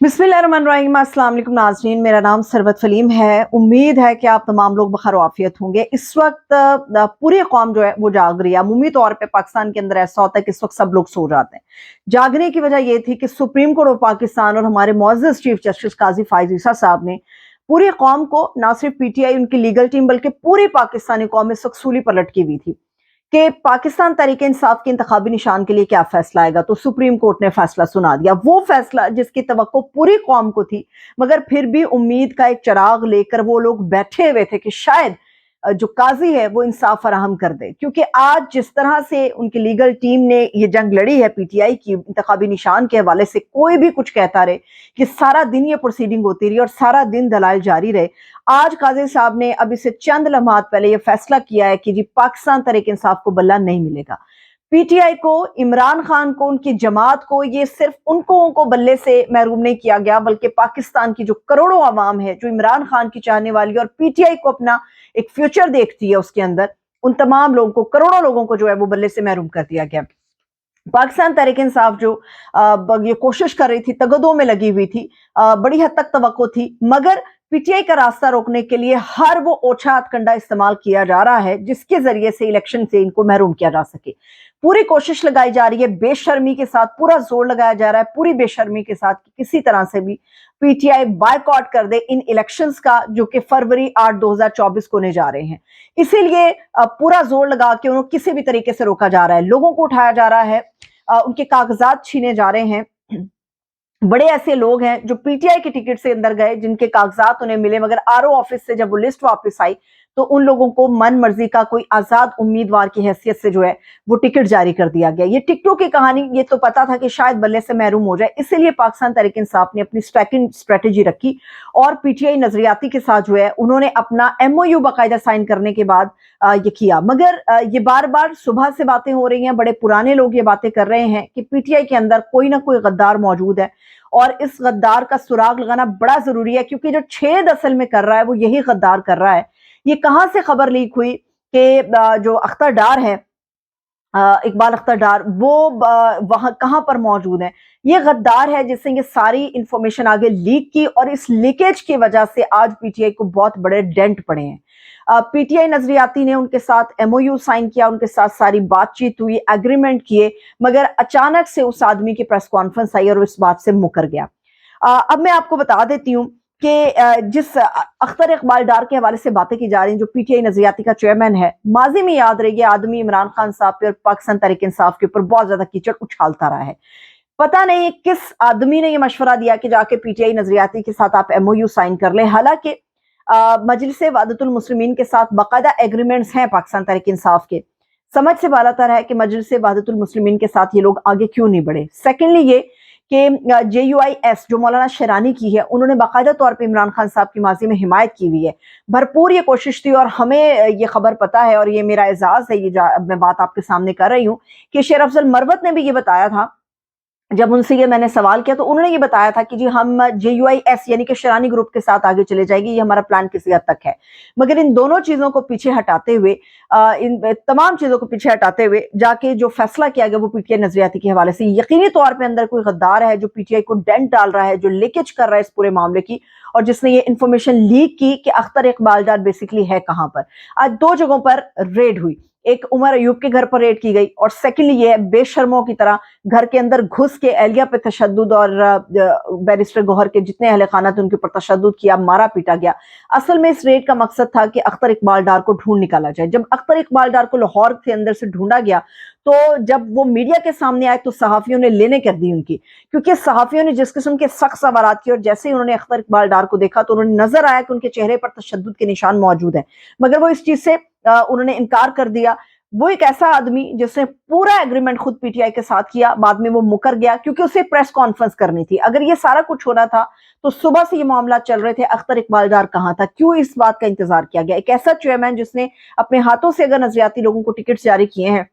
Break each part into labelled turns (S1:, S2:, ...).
S1: बिस्मिल्लाहिर्रहमानिर्रहीम। अस्सलाम वालेकुम नाज़रीन, मेरा नाम सरबत फलीम है। उम्मीद है कि आप तमाम लोग बखैर आफियत होंगे। इस वक्त पूरी कौम जो है वो जाग रही है। अमूमी तौर पे पाकिस्तान के अंदर ऐसा होता है कि इस वक्त सब लोग सो जाते हैं। जागने की वजह ये थी कि सुप्रीम कोर्ट ऑफ पाकिस्तान और हमारे मुअज़्ज़ज़ चीफ जस्टिस काजी फाइज़ ईसा साहब ने पूरी कौम को, ना सिर्फ पीटीआई उनकी लीगल टीम बल्कि पूरी पाकिस्तानी कौम इस वक्त सूली पर लटकी हुई थी कि पाकिस्तान तहरीक इंसाफ के इंतखाबी निशान के लिए क्या फैसला आएगा। तो सुप्रीम कोर्ट ने फैसला सुना दिया, वो फैसला जिसकी तवक्को पूरी कौम को थी, मगर फिर भी उम्मीद का एक चिराग लेकर वो लोग बैठे हुए थे कि शायद जो काजी है वो इंसाफ फराहम कर दे। क्योंकि आज जिस तरह से उनकी लीगल टीम ने ये जंग लड़ी है पीटीआई की इंतखाबी निशान के हवाले से, कोई भी कुछ कहता रहे कि सारा दिन ये प्रोसीडिंग होती रही और सारा दिन दलाइल जारी रहे। आज काजी साहब ने अब इससे चंद लम्हात पहले ये फैसला किया है कि जी पाकिस्तान तहरीक इंसाफ को बल्ला नहीं मिलेगा। पीटीआई को, इमरान खान को, उनकी जमात को, ये सिर्फ उनको को बल्ले से महरूम नहीं किया गया, बल्कि पाकिस्तान की जो करोड़ों आवाम है जो इमरान खान की चाहने वाली है और पीटीआई को अपना एक फ्यूचर देखती है, उसके अंदर उन तमाम लोगों को, करोड़ों लोगों को जो है वो बल्ले से महरूम कर दिया गया। पाकिस्तान तहरीक इंसाफ जो ये कोशिश कर रही थी, तगदों में लगी हुई थी, बड़ी हद तक तवक्को थी, मगर पीटीआई का रास्ता रोकने के लिए हर वो ओछा हथकंडा इस्तेमाल किया जा रहा है जिसके जरिए से इलेक्शन से इनको महरूम किया जा सके। पूरी कोशिश लगाई जा रही है, बेशर्मी के साथ पूरा जोर लगाया जा रहा है, पूरी बेशर्मी के साथ कि किसी तरह से भी पीटीआई बायकॉट कर दे इन इलेक्शंस का, जो कि फरवरी 8 2024 को होने जा रहे हैं। इसीलिए पूरा जोर लगा के उन्हें किसी भी तरीके से रोका जा रहा है, लोगों को उठाया जा रहा है, उनके कागजात छीने जा रहे हैं। बड़े ऐसे लोग हैं जो पीटीआई के टिकट से अंदर गए, जिनके कागजात उन्हें मिले, मगर आरओ ऑफिस से जब वो लिस्ट वापस आई तो उन लोगों को मन मर्जी का कोई आजाद उम्मीदवार की हैसियत से जो है वो टिकट जारी कर दिया गया। ये टिकटों की कहानी, ये तो पता था कि शायद बल्ले से महरूम हो जाए, इसीलिए पाकिस्तान तहरीक इंसाफ ने अपनी स्ट्रैटेजी रखी और पीटीआई नजरियाती के साथ जो है उन्होंने अपना एमओयू बाकायदा साइन करने के बाद ये किया। मगर ये बार बार सुबह से बातें हो रही हैं, बड़े पुराने लोग ये बातें कर रहे हैं कि पीटीआई के अंदर कोई ना कोई गद्दार मौजूद है और इस गद्दार का सुराग लगाना बड़ा जरूरी है, क्योंकि जो छेद असल में कर रहा है वो यही गद्दार कर रहा है। ये कहां से खबर लीक हुई कि जो अख्तर डार है, इकबाल अख्तर डार, वो वहां कहां पर मौजूद है। ये गद्दार है जिसने ये सारी इंफॉर्मेशन आगे लीक की और इस लीकेज की वजह से आज पीटीआई को बहुत बड़े डेंट पड़े हैं। पीटीआई नजरियाती ने उनके साथ एमओयू साइन किया, उनके साथ सारी बातचीत हुई, एग्रीमेंट किए, मगर अचानक से उस आदमी की प्रेस कॉन्फ्रेंस आई और इस बात से मुकर गया। अब मैं आपको बता देती हूँ कि जिस अख्तर इकबाल डार के हवाले से बातें की जा रही हैं, जो पीटीआई नजरियाती का चेयरमैन है, माजी में याद रही, आदमी इमरान खान साहब पे और पाकिस्तान तहरीक इंसाफ के ऊपर बहुत ज्यादा कीचड़ उछालता रहा है। पता नहीं किस आदमी ने यह मशवरा दिया कि जाके पीटीआई नजरियाती के साथ आप एमओयू साइन कर ले। हालांकि मजलिस वहदतुल मुस्लिमीन के साथ बाकायदा एग्रीमेंट्स हैं पाकिस्तान तहरीक इंसाफ के। समझ से बालातर है कि मजलिस वहदतुल मुस्लिमीन के साथ ये लोग आगे क्यों नहीं बढ़े। सेकेंडली ये कि JUIS जो मौलाना शेरानी की है, उन्होंने बाकायदा तौर पे इमरान खान साहब की माजी में हिमायत की हुई है, भरपूर ये कोशिश थी। और हमें ये खबर पता है और ये मेरा एजाज है, ये मैं बात आपके सामने कर रही हूँ कि शेर अफजल मरवत ने भी ये बताया था। जब उनसे ये मैंने सवाल किया तो उन्होंने ये बताया था कि जी हम JUIS यानी कि शेरानी ग्रुप के साथ आगे चले जाएगी, ये हमारा प्लान किसी हद तक है। मगर इन दोनों चीजों को पीछे हटाते हुए, इन तमाम चीजों को पीछे हटाते हुए जाके जो फैसला किया गया वो पीटीआई नजरियाती के हवाले से यकीनी तौर पर अंदर कोई गद्दार है जो पीटीआई को डेंट डाल रहा है, जो लीकेज कर रहा है इस पूरे मामले की, और जिसने ये इंफॉर्मेशन लीक की कि अख्तर इकबाल डार बेसिकली है कहां पर। आज दो जगहों पर रेड हुई, एक उमर अयूब के घर पर रेड की गई और सेकेंडली ये बेशर्मों की तरह घर के अंदर घुस के एहलिया पे तशद्दुद और बैरिस्टर गौहर के जितने अहले खाना थे उनके ऊपर तशद्दुद किया, मारा पीटा गया। असल में इस रेड का मकसद था कि अख्तर इकबाल डार को ढूंढ निकाला जाए। जब अख्तर इकबाल डार को लाहौर के अंदर से ढूंढा गया तो जब वो मीडिया के सामने आए तो सहाफियों ने लेने कर दी उनकी, क्योंकि सहाफियों ने जिस किस्म के सख्त सवालात किए और जैसे ही उन्होंने अख्तर इकबाल डार को देखा तो उन्होंने नजर आया कि उनके चेहरे पर तशद्दुद के निशान मौजूद हैं, मगर वो इस चीज से उन्होंने इनकार कर दिया। वो एक ऐसा आदमी जिसने पूरा एग्रीमेंट खुद पीटीआई के साथ किया, बाद में वो मुकर गया क्योंकि उसे प्रेस कॉन्फ्रेंस करनी थी। अगर ये सारा कुछ होना था तो सुबह से ये मामला चल रहे थे, अख्तर इकबाल डार कहां था, क्यों इस बात का इंतजार किया गया। एक ऐसा चेयरमैन जिसने अपने हाथों से अगर नजरियाती लोगों को टिकट जारी किए हैं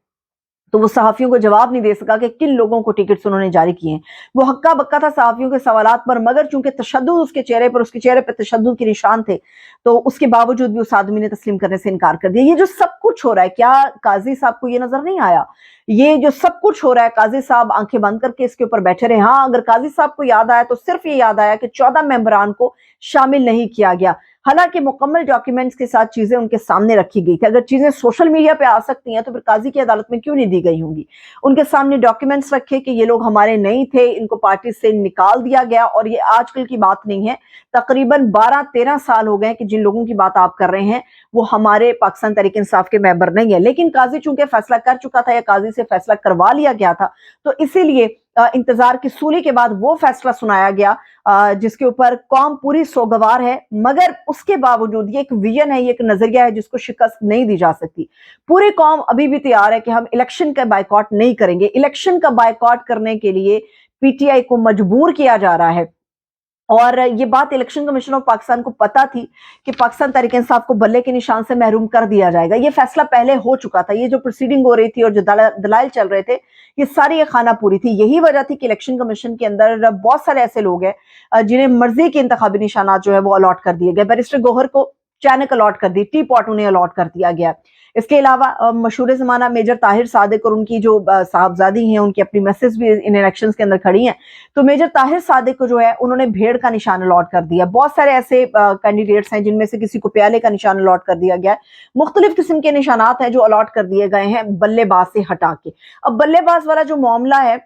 S1: तो वो सहाफ़ियों को जवाब नहीं दे सका कि किन लोगों को टिकट्स उन्होंने जारी किए हैं। वो हक्का बक्का था सहाफ़ियों के सवालात पर, मगर चूंकि तशद्दुद उसके चेहरे पर तशद्दुद के निशान थे, तो उसके बावजूद भी उस आदमी ने तस्लीम करने से इनकार कर दिया। ये जो सब कुछ हो रहा है, क्या काजी साहब को ये नजर नहीं आया? ये जो सब कुछ हो रहा है, काजी साहब आंखें बंद करके इसके ऊपर बैठे रहे। हाँ, अगर काजी साहब को याद आया तो सिर्फ ये याद आया कि 14 मेंबरान को शामिल नहीं किया गया, हालांकि मुकम्मल डॉक्यूमेंट्स के साथ चीजें उनके सामने रखी गई थी। अगर चीजें सोशल मीडिया पे आ सकती हैं तो फिर काजी की अदालत में क्यों नहीं दी गई होंगी? उनके सामने डॉक्यूमेंट्स रखे कि ये लोग हमारे नहीं थे, इनको पार्टी से निकाल दिया गया, और ये आजकल की बात नहीं है, तकरीबन 12-13 साल हो गए कि जिन लोगों की बात आप कर रहे हैं वो हमारे पाकिस्तान तहरीक इंसाफ के मेंबर नहीं है। लेकिन काजी चूंकि फैसला कर चुका था या काजी से फैसला करवा लिया गया था, तो इसीलिए इंतजार की सूली के बाद वो फैसला सुनाया गया, जिसके ऊपर कौम पूरी सोगवार है। मगर उसके बावजूद ये एक विजन है, ये एक नजरिया है जिसको शिकस्त नहीं दी जा सकती। पूरी कौम अभी भी तैयार है कि हम इलेक्शन का बायकॉट नहीं करेंगे। इलेक्शन का बायकॉट करने के लिए पीटीआई को मजबूर किया जा रहा है, और ये बात इलेक्शन कमीशन ऑफ पाकिस्तान को पता थी कि पाकिस्तान तहरीक इंसाफ को बल्ले के निशान से महरूम कर दिया जाएगा। ये फैसला पहले हो चुका था। ये जो प्रोसीडिंग हो रही थी और जो दलाइल चल रहे थे, ये सारी ये खाना पूरी थी। यही वजह थी कि इलेक्शन कमीशन के अंदर बहुत सारे ऐसे लोग हैं जिन्हें मर्जी के इंतखाबी निशानात जो है वो अलॉट कर दिए गए। बैरिस्टर गौहर को चैनक अलॉट कर दी, टी पॉट उन्हें अलॉट कर दिया गया। इसके अलावा मशहूर जमाना मेजर ताहिर सादिक और उनकी जो साहबजादी हैं, उनकी अपनी मैसेज भी इन इलेक्शंस के अंदर खड़ी हैं, तो मेजर ताहिर सादिक को जो है उन्होंने भेड़ का निशान अलॉट कर दिया। बहुत सारे ऐसे कैंडिडेट्स हैं जिनमें से किसी को प्याले का निशान अलॉट कर दिया गया है। मुख्तलिफ किस्म के निशानात हैं जो अलॉट कर दिए गए हैं बल्लेबाज से हटा के। अब बल्लेबाज वाला जो मामला है,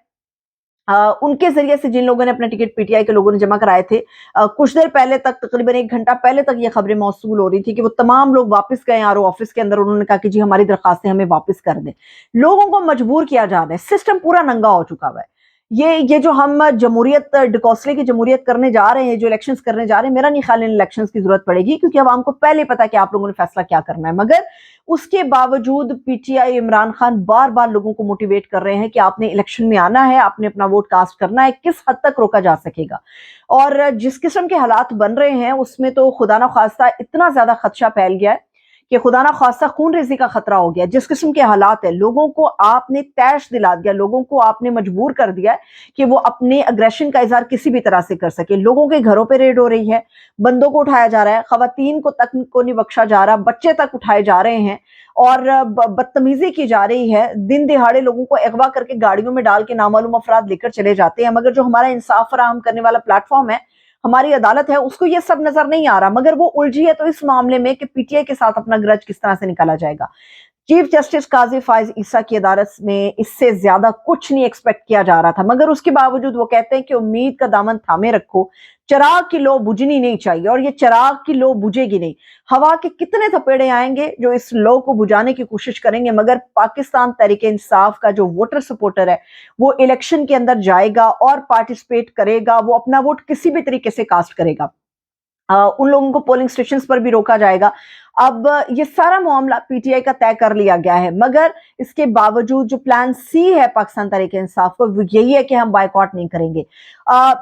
S1: उनके जरिए से जिन लोगों ने अपना टिकट पीटीआई के लोगों ने जमा कराए थे, कुछ देर पहले तक, तकरीबन 1 घंटा पहले तक ये खबरें मौसूल हो रही थी कि वो तमाम लोग वापस गए आरओ ऑफिस के अंदर। उन्होंने कहा कि जी हमारी दरखास्तें हमें वापस कर दें। लोगों को मजबूर किया जा रहा है, सिस्टम पूरा नंगा हो चुका हुआ है। ये जो हम जमहूरियत, डिकॉस्ले की जमहूरियत करने जा रहे हैं, जो इलेक्शंस करने जा रहे हैं, मेरा नहीं ख्याल इन इलेक्शंस की जरूरत पड़ेगी, क्योंकि अब हमको पहले पता है कि आप लोगों ने फैसला क्या करना है। मगर उसके बावजूद पीटीआई, इमरान खान बार बार लोगों को मोटिवेट कर रहे हैं कि आपने इलेक्शन में आना है, आपने अपना वोट कास्ट करना है। किस हद तक रोका जा सकेगा? और जिस किस्म के हालात बन रहे हैं उसमें तो खुदा ना खास्ता इतना ज्यादा खदशा फैल गया है कि खुदा ना खास्ता खून रेजी का खतरा हो गया। जिस किस्म के हालात है, लोगों को आपने तैश दिला दिया, लोगों को आपने मजबूर कर दिया कि वो अपने अग्रेशन का इजहार किसी भी तरह से कर सके। लोगों के घरों पे रेड हो रही है, बंदों को उठाया जा रहा है, खवातीन को तक को नहीं बख्शा जा रहा, बच्चे तक उठाए जा रहे हैं, और बदतमीजी की जा रही है। दिन दिहाड़े लोगों को अगवा करके गाड़ियों में डाल के नामालूम अफराद लेकर चले जाते हैं। मगर जो हमारा इंसाफ फराहम करने वाला प्लेटफॉर्म है, हमारी अदालत है, उसको ये सब नजर नहीं आ रहा। मगर वो उलझी है तो इस मामले में कि पीटीआई के साथ अपना ग्रज किस तरह से निकाला जाएगा। चीफ जस्टिस काजी फाइज ईसा की अदालत में इससे ज्यादा कुछ नहीं एक्सपेक्ट किया जा रहा था, मगर उसके बावजूद वो कहते हैं कि उम्मीद का दामन थामे रखो, चिराग की लो बुझनी नहीं चाहिए, और ये चिराग की लो बुझेगी नहीं। हवा के कितने थपेड़े आएंगे जो इस लो को बुझाने की कोशिश करेंगे, मगर पाकिस्तान तहरीक इंसाफ का जो वोटर सपोर्टर है वो इलेक्शन के अंदर जाएगा और पार्टिसिपेट करेगा। वो अपना वोट किसी भी तरीके से कास्ट करेगा। उन लोगों को पोलिंग स्टेशन पर भी रोका जाएगा। अब ये सारा मामला पीटीआई का तय कर लिया गया है, मगर इसके बावजूद जो प्लान सी है पाकिस्तान तहरीक इंसाफ को, यही है कि हम बायकॉट नहीं करेंगे।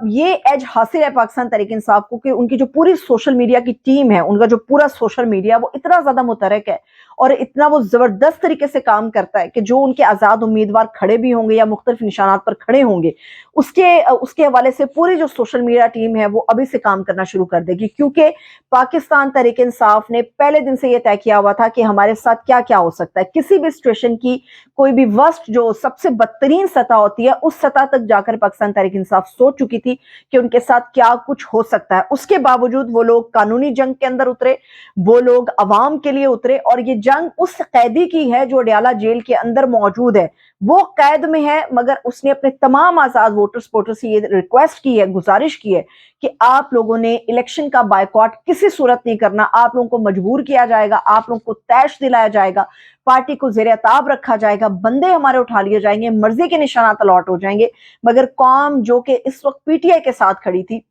S1: ये एज हासिल है पाकिस्तान तहरीक इंसाफ को कि उनकी जो पूरी सोशल मीडिया की टीम है, उनका जो पूरा सोशल मीडिया वो इतना ज्यादा मुतरक है और इतना वो जबरदस्त तरीके से काम करता है कि जो उनके आजाद उम्मीदवार खड़े भी होंगे या मुख्तलिफ निशानात पर खड़े होंगे, उसके हवाले से पूरी जो सोशल मीडिया टीम है वो अभी से काम करना शुरू कर देगी। क्योंकि पाकिस्तान तहरीक इंसाफ ने पहले दिन से ये तय किया हुआ था कि हमारे साथ क्या क्या हो सकता है। किसी भी सिचुएशन की कोई भी वर्स्ट, जो सबसे बदतरीन सतह होती है, उस सतह तक जाकर पाकिस्तान तहरीक इंसाफ सोच चुकी थी कि उनके साथ क्या कुछ हो सकता है। उसके बावजूद वो लोग कानूनी जंग के अंदर उतरे, वो लोग अवाम के लिए उतरे, और ये जंग उस कैदी की है जो अडयाला जेल के अंदर मौजूद है। वो कैद में है, मगर उसने अपने तमाम आजाद वोटर सपोर्टर से ये रिक्वेस्ट की है, गुजारिश की है कि आप लोगों ने इलेक्शन का बायकॉट किसी सूरत नहीं करना। आप लोगों को मजबूर किया जाएगा, आप लोगों को तैश दिलाया जाएगा, पार्टी को जेर अताब रखा जाएगा, बंदे हमारे उठा लिए जाएंगे, मर्जी के निशानात अलॉट हो जाएंगे। मगर कौम जो कि इस वक्त पीटीआई के साथ खड़ी थी,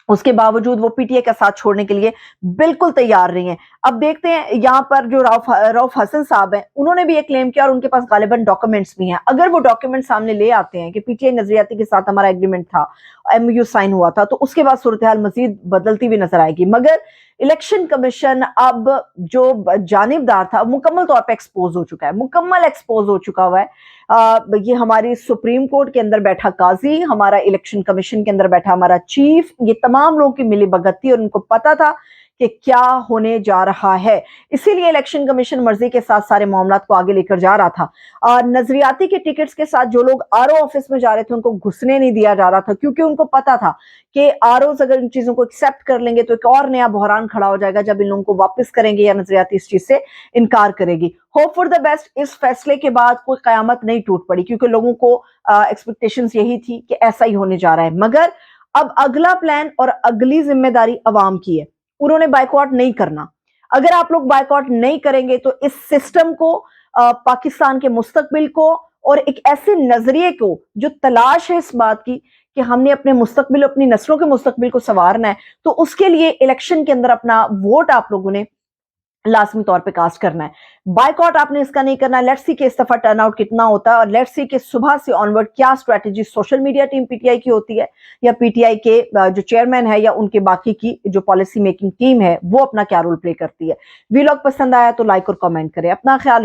S1: उसके बावजूद वो पीटीआई का साथ छोड़ने के लिए बिल्कुल तैयार नहीं है। अब देखते हैं, यहाँ पर जो रऊफ हसन साहब हैं, उन्होंने भी एक क्लेम किया और उनके पास गालिबन डॉक्यूमेंट्स भी हैं। अगर वो डॉक्यूमेंट सामने ले आते हैं कि पीटीआई नजरियाती के साथ हमारा एग्रीमेंट था, एमओयू साइन हुआ था, तो उसके बाद सूरत हाल मजीद बदलती हुई नजर आएगी। मगर इलेक्शन कमीशन अब जो जानिबदार था मुकम्मल तौर पे एक्सपोज हो चुका है, मुकम्मल एक्सपोज हो चुका हुआ है। ये हमारी सुप्रीम कोर्ट के अंदर बैठा काजी, हमारा इलेक्शन कमीशन के अंदर बैठा हमारा चीफ, ये तमाम लोगों की मिली भगत थी और उनको पता था कि क्या होने जा रहा है। इसीलिए इलेक्शन कमीशन मर्जी के साथ सारे मामलात को आगे लेकर जा रहा था। नजरियाती के टिकट्स के साथ जो लोग आरओ ऑफिस में जा रहे थे उनको घुसने नहीं दिया जा रहा था, क्योंकि उनको पता था कि आरओज अगर इन चीजों को एक्सेप्ट कर लेंगे तो एक और नया बहरान खड़ा हो जाएगा जब इन लोगों को वापस करेंगे या नजरियाती इस चीज से इनकार करेगी। होप फॉर द बेस्ट, इस फैसले के बाद कोई कयामत नहीं टूट पड़ी, क्योंकि लोगों को एक्सपेक्टेशंस यही थी कि ऐसा ही होने जा रहा है। मगर अब अगला प्लान और अगली जिम्मेदारी अवाम की है, उन्होंने बाइकआउट नहीं करना। अगर आप लोग बाइकआउट नहीं करेंगे तो इस सिस्टम को, पाकिस्तान के मुस्तकबिल को और एक ऐसे नजरिए को जो तलाश है इस बात की कि हमने अपने मुस्तकबिल, अपनी नस्लों के मुस्तकबिल को संवारना है, तो उसके लिए इलेक्शन के अंदर अपना वोट आप लोगों ने लाजमी तौर पे कास्ट करना है। बाइकआउट आपने इसका नहीं करना। लेट्स सी कि इस दफा टर्नआउट कितना होता है और लेट्स सी कि सुबह से ऑनवर्ड क्या strategy social media team PTI की होती है या पीटीआई के जो चेयरमैन है या उनके बाकी की जो पॉलिसी मेकिंग टीम है वो अपना क्या रोल प्ले करती है। वीलॉग पसंद आया तो लाइक और कमेंट करें। अपना ख्याल